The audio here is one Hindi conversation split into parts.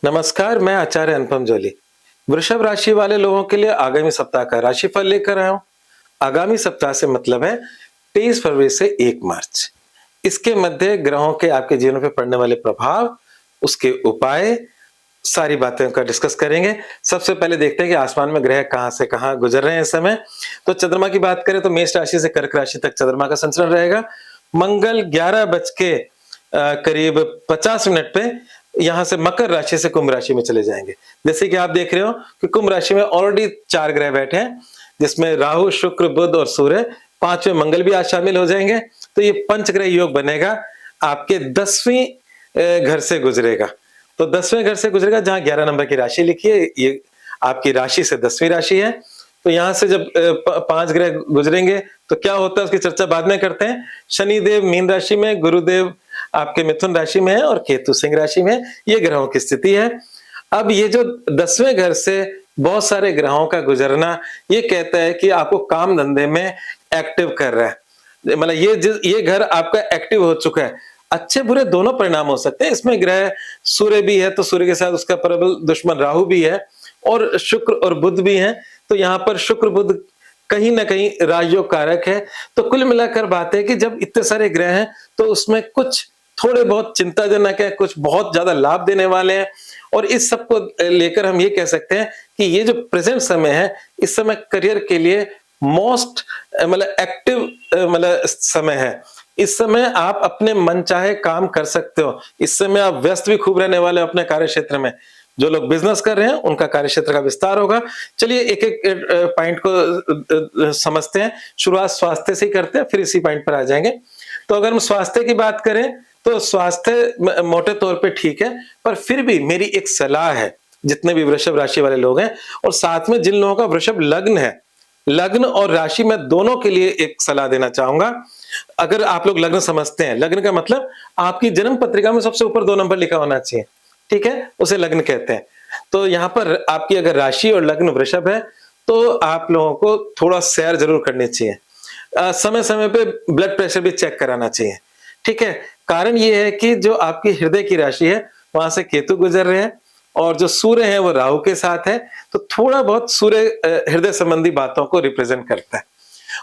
नमस्कार, मैं आचार्य अनुपम जौली। वृषभ राशि वाले लोगों के लिए आगामी सप्ताह का राशिफल लेकर आया हूं। आगामी सप्ताह से मतलब है 23 फरवरी से 1 मार्च। इसके मध्य ग्रहों के आपके जीवन पे पड़ने वाले प्रभाव, उसके उपाय, सारी बातें का डिस्कस करेंगे। सबसे पहले देखते हैं कि आसमान में ग्रह कहां से कहां गुजर रहे हैं इस समय। तो चंद्रमा की बात करें तो मेष राशि से कर्क राशि तक चंद्रमा का संचरण रहेगा। मंगल 11 बज के करीब 50 मिनट पे यहां से मकर राशि से कुंभ राशि में चले जाएंगे। जैसे कि आप देख रहे हो कि कुंभ राशि में ऑलरेडी 4 ग्रह बैठे हैं, जिसमें राहु, शुक्र, बुध और सूर्य, 5वें मंगल भी आज शामिल हो जाएंगे। तो ये पंचग्रह योग बनेगा, आपके 10वीं घर से गुजरेगा। तो 10वें घर से गुजरेगा, जहां 11 नंबर की राशि लिखी है, ये आपकी राशि से 10वीं राशि है। तो यहां से जब 5 ग्रह गुजरेंगे तो क्या होता है उसकी चर्चा बाद में करते हैं। शनिदेव मीन राशि में, गुरुदेव आपके मिथुन राशि में है और केतु सिंह राशि में। ये ग्रहों की स्थिति है। अब ये जो 10वें घर से बहुत सारे ग्रहों का गुजरना, ये कहता है कि आपको काम धंधे में एक्टिव कर रहा है। मतलब ये घर आपका एक्टिव हो चुका है। अच्छे बुरे दोनों परिणाम हो सकते हैं। इसमें ग्रह सूर्य भी है, तो सूर्य के साथ उसका प्रबल दुश्मन राहु भी है, और शुक्र और बुध भी हैं। तो यहाँ पर शुक्र बुध कहीं ना कहीं राजयोग कारक है। तो कुल मिलाकर बात है कि जब इतने सारे ग्रह हैं तो उसमें कुछ थोड़े बहुत चिंताजनक है, कुछ बहुत ज्यादा लाभ देने वाले हैं। और इस सब को लेकर हम ये कह सकते हैं कि ये जो प्रेजेंट समय है, इस समय करियर के लिए मोस्ट मतलब एक्टिव मतलब समय है। इस समय आप अपने मनचाहे काम कर सकते हो। इस समय आप व्यस्त भी खूब रहने वाले हो अपने कार्य क्षेत्र में। जो लोग बिजनेस कर रहे हैं उनका कार्य क्षेत्र का विस्तार होगा। चलिए एक एक पॉइंट को समझते हैं। शुरुआत स्वास्थ्य से ही करते हैं, फिर इसी पॉइंट पर आ जाएंगे। तो अगर हम स्वास्थ्य की बात करें तो स्वास्थ्य मोटे तौर पे ठीक है, पर फिर भी मेरी एक सलाह है जितने भी वृषभ राशि वाले लोग हैं, और साथ में जिन लोगों का वृषभ लग्न है, लग्न और राशि में दोनों के लिए एक सलाह देना चाहूंगा। अगर आप लोग लग्न समझते हैं, लग्न का मतलब आपकी जन्म पत्रिका में सबसे ऊपर 2 नंबर लिखा होना चाहिए, ठीक है, उसे लग्न कहते हैं। तो यहां पर आपकी अगर राशि और लग्न वृषभ है तो आप लोगों को थोड़ा सैर जरूर करनी चाहिए। समय समय पे ब्लड प्रेशर भी चेक कराना चाहिए, ठीक है। कारण ये है कि जो आपकी हृदय की राशि है वहां से केतु गुजर रहे हैं, और जो सूर्य है वो राहु के साथ है। तो थोड़ा बहुत सूर्य हृदय संबंधी बातों को रिप्रेजेंट करता है,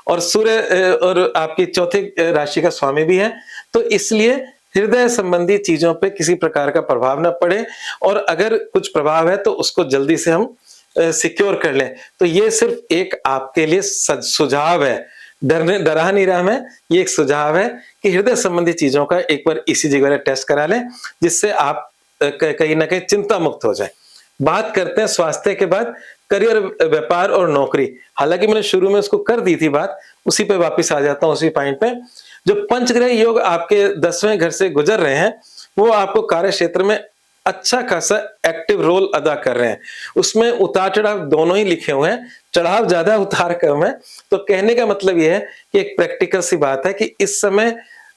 और सूर्य और आपकी चौथी राशि का स्वामी भी है। तो इसलिए हृदय संबंधी चीजों पे किसी प्रकार का प्रभाव ना पड़े, और अगर कुछ प्रभाव है तो उसको जल्दी से हम सिक्योर कर लें। तो ये सिर्फ एक आपके लिए सुझाव है, डरा नहीं रहा मैं, ये एक सुझाव है कि हृदय संबंधी चीजों का एक बार ईसीजी वगैरह टेस्ट करा लें, जिससे आप कहीं ना कहीं चिंता मुक्त हो जाए। बात करते हैं स्वास्थ्य के बाद करियर, व्यापार और नौकरी। हालांकि मैंने शुरू में उसको कर दी थी बात, उसी पे वापस आ जाता हूं, उसी पॉइंट पे। जो पंचग्रह योग आपके 10वें घर से गुजर रहे हैं, वो आपको कार्य क्षेत्र में अच्छा खासा एक्टिव रोल अदा कर रहे हैं। उसमें उतार चढ़ाव दोनों ही लिखे हुए हैं, चढ़ाव ज्यादा उतार कम है। तो कहने का मतलब यह है कि एक प्रैक्टिकल सी बात है कि इस समय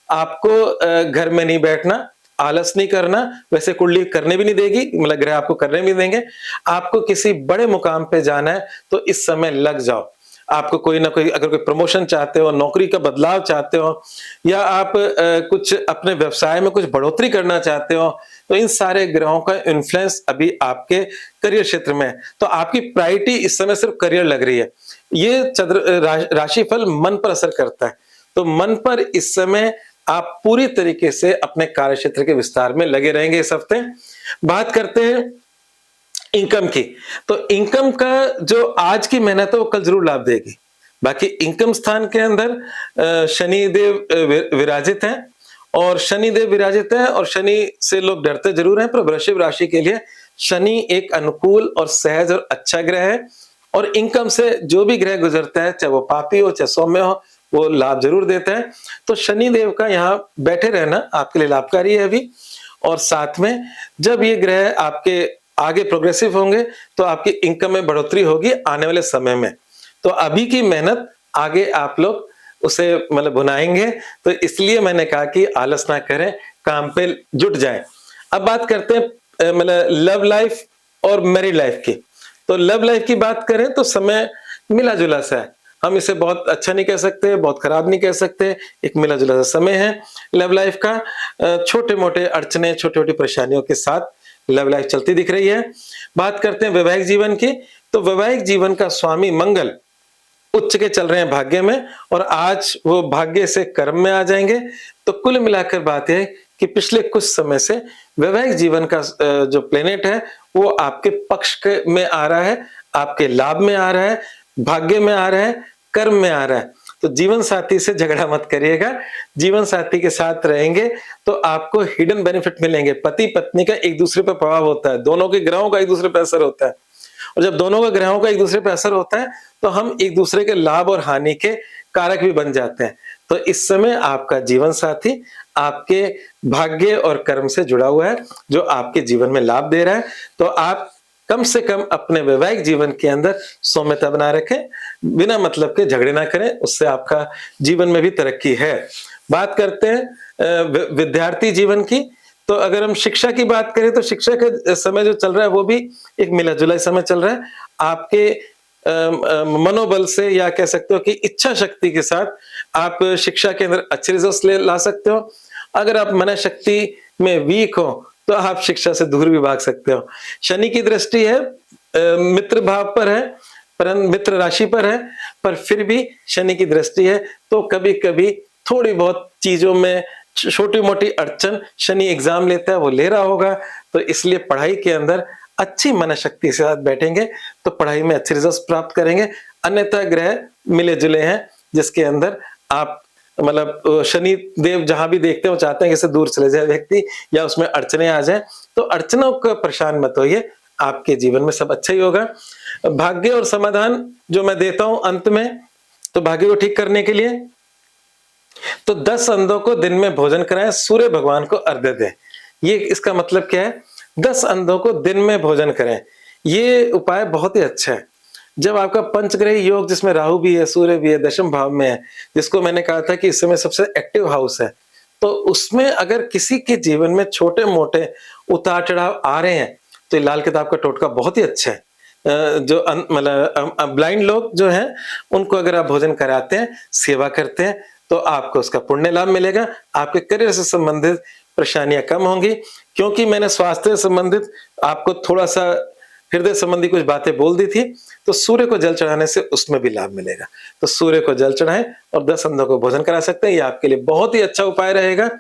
आपको घर में नहीं बैठना, आलस नहीं करना। वैसे कुंडली करने भी नहीं देगी, मतलब ग्रह आपको करने भी देंगे। आपको किसी बड़े मुकाम पे जाना है तो इस समय लग जाओ। आपको कोई ना कोई, अगर कोई प्रमोशन चाहते हो, नौकरी का बदलाव चाहते हो, या आप कुछ अपने व्यवसाय में कुछ बढ़ोतरी करना चाहते हो, तो इन सारे ग्रहों का इन्फ्लुएंस अभी आपके करियर क्षेत्र में है। तो आपकी प्रायोरिटी इस समय सिर्फ करियर लग रही है। ये राशिफल मन पर असर करता है। तो मन पर इस समय आप पूरी तरीके से अपने कार्य क्षेत्र के विस्तार में लगे रहेंगे इस हफ्ते। बात करते हैं इनकम की। तो इनकम का जो आज की मेहनत है वो कल जरूर लाभ देगी। बाकी इनकम स्थान के अंदर शनिदेव विराजित हैं, और शनिदेव विराजित है, और शनि से लोग डरते जरूर हैं, पर वृश्चिक राशि के लिए शनि एक अनुकूल और सहज और अच्छा ग्रह है। और इनकम से जो भी ग्रह गुजरता है, चाहे वो पापी हो चाहे सौम्य हो, वो लाभ जरूर देता है। तो शनि देव का यहाँ बैठे रहना आपके लिए लाभकारी है अभी। और साथ में जब ये ग्रह आपके आगे प्रोग्रेसिव होंगे तो आपकी इनकम में बढ़ोतरी होगी आने वाले समय में। तो अभी की मेहनत आगे आप लोग उसे मतलब भुनाएंगे। तो इसलिए मैंने कहा कि आलस ना करें, काम पे जुट जाएं। अब बात करते हैं मतलब लव लाइफ और मैरिड लाइफ की। तो लव लाइफ की बात करें तो समय मिला जुला सा है। हम इसे बहुत अच्छा नहीं कह सकते, बहुत खराब नहीं कह सकते, एक मिला जुला सा समय है लव लाइफ का। छोटे मोटे अड़चने, छोटी छोटी परेशानियों के साथ लव लाइफ चलती दिख रही है। बात करते हैं वैवाहिक जीवन की, तो वैवाहिक जीवन का स्वामी मंगल उच्च के चल रहे हैं भाग्य में, और आज वो भाग्य से कर्म में आ जाएंगे। तो कुल मिलाकर बात है कि पिछले कुछ समय से वैवाहिक जीवन का जो प्लेनेट है वो आपके पक्ष में आ रहा है, आपके लाभ में आ रहा है, भाग्य में आ रहा है, कर्म में आ रहा है। तो जीवन साथी से झगड़ा मत करिएगा, जीवन साथी के साथ रहेंगे तो आपको हिडन बेनिफिट मिलेंगे। पति पत्नी का एक दूसरे पर प्रभाव होता है, दोनों के ग्रहों का एक दूसरे पर असर होता है, और जब दोनों का ग्रहों का एक दूसरे पर असर होता है तो हम एक दूसरे के लाभ और हानि के कारक भी बन जाते हैं। तो इस समय आपका जीवन साथी आपके भाग्य और कर्म से जुड़ा हुआ है, जो आपके जीवन में लाभ दे रहा है। तो आप कम से कम अपने वैवाहिक जीवन के अंदर सौम्यता बना रखें, बिना मतलब के झगड़े ना करें, उससे आपका जीवन में भी तरक्की है। बात करते हैं विद्यार्थी जीवन की, तो अगर हम शिक्षा की बात करें तो शिक्षा का समय जो चल रहा है वो भी एक मिला जुला समय चल रहा है। आपके मनोबल से, या कह सकते हो कि इच्छा शक्ति के साथ आप शिक्षा के अंदर अच्छे रिजल्ट्स ला सकते हो। अगर आप मन शक्ति में वीक हो तो आप शिक्षा से दूर भी भाग सकते हो। शनि की दृष्टि है मित्र भाव पर है, परंतु मित्र राशि पर है, पर फिर भी शनि की दृष्टि है तो कभी कभी थोड़ी बहुत चीजों में छोटी मोटी अड़चन, शनि एग्जाम लेता है वो ले रहा होगा, तो इसलिए पढ़ाई के अंदर अच्छी मन शक्ति से साथ बैठेंगे तो पढ़ाई में अच्छे रिजल्ट्स प्राप्त करेंगे। अन्यथा ग्रह मिले जुले हैं जिसके अंदर आप मतलब शनि देव जहां भी देखते हैं वो चाहते हैं कि इससे दूर चले जाए व्यक्ति, या उसमें अड़चने आ जाए। तो अड़चनों को परेशान मत होइए, आपके जीवन में सब अच्छा ही होगा। भाग्य और समाधान जो मैं देता हूं अंत में, तो भाग्य को ठीक करने के लिए तो 10 अंधों को दिन में भोजन कराएं, सूर्य भगवान को अर्घ्य दें। ये इसका मतलब क्या है? 10 अंधों को दिन में भोजन करें। ये उपाय बहुत ही अच्छा है। जब आपका पंचग्रही योग जिसमें राहु भी है, सूर्य भी है, दशम भाव में है, जिसको मैंने कहा था कि इस समय सबसे एक्टिव हाउस है, तो उसमें अगर किसी के जीवन में छोटे मोटे उतार चढ़ाव आ रहे हैं तो ये लाल किताब का टोटका बहुत ही अच्छा है। जो मतलब ब्लाइंड लोग जो हैं उनको अगर आप भोजन कराते हैं, सेवा करते हैं, तो आपको उसका पुण्य लाभ मिलेगा। आपके करियर से संबंधित परेशानियां कम होंगी, क्योंकि मैंने स्वास्थ्य से संबंधित आपको थोड़ा सा हृदय संबंधी कुछ बातें बोल दी थी। तो सूर्य को जल चढ़ाने से उसमें भी लाभ मिलेगा। तो सूर्य को जल चढ़ाएं और 10 अंधों को भोजन करा सकते हैं, ये आपके लिए बहुत ही अच्छा उपाय रहेगा।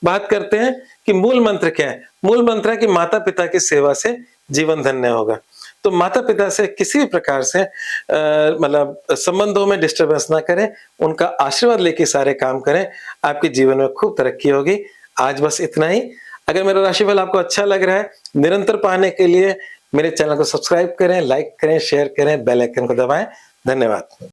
बात करते हैं कि मूल मंत्र क्या है। मूल मंत्र है कि माता पिता की सेवा से जीवन धन्य होगा। तो माता पिता से किसी भी प्रकार से मतलब संबंधों में डिस्टर्बेंस ना करें, उनका आशीर्वाद लेके सारे काम करें, आपके जीवन में खूब तरक्की होगी। आज बस इतना ही। अगर मेरा राशिफल आपको अच्छा लग रहा है, निरंतर पाने के लिए मेरे चैनल को सब्सक्राइब करें, लाइक करें, शेयर करें, बेल आइकन को दबाएं। धन्यवाद।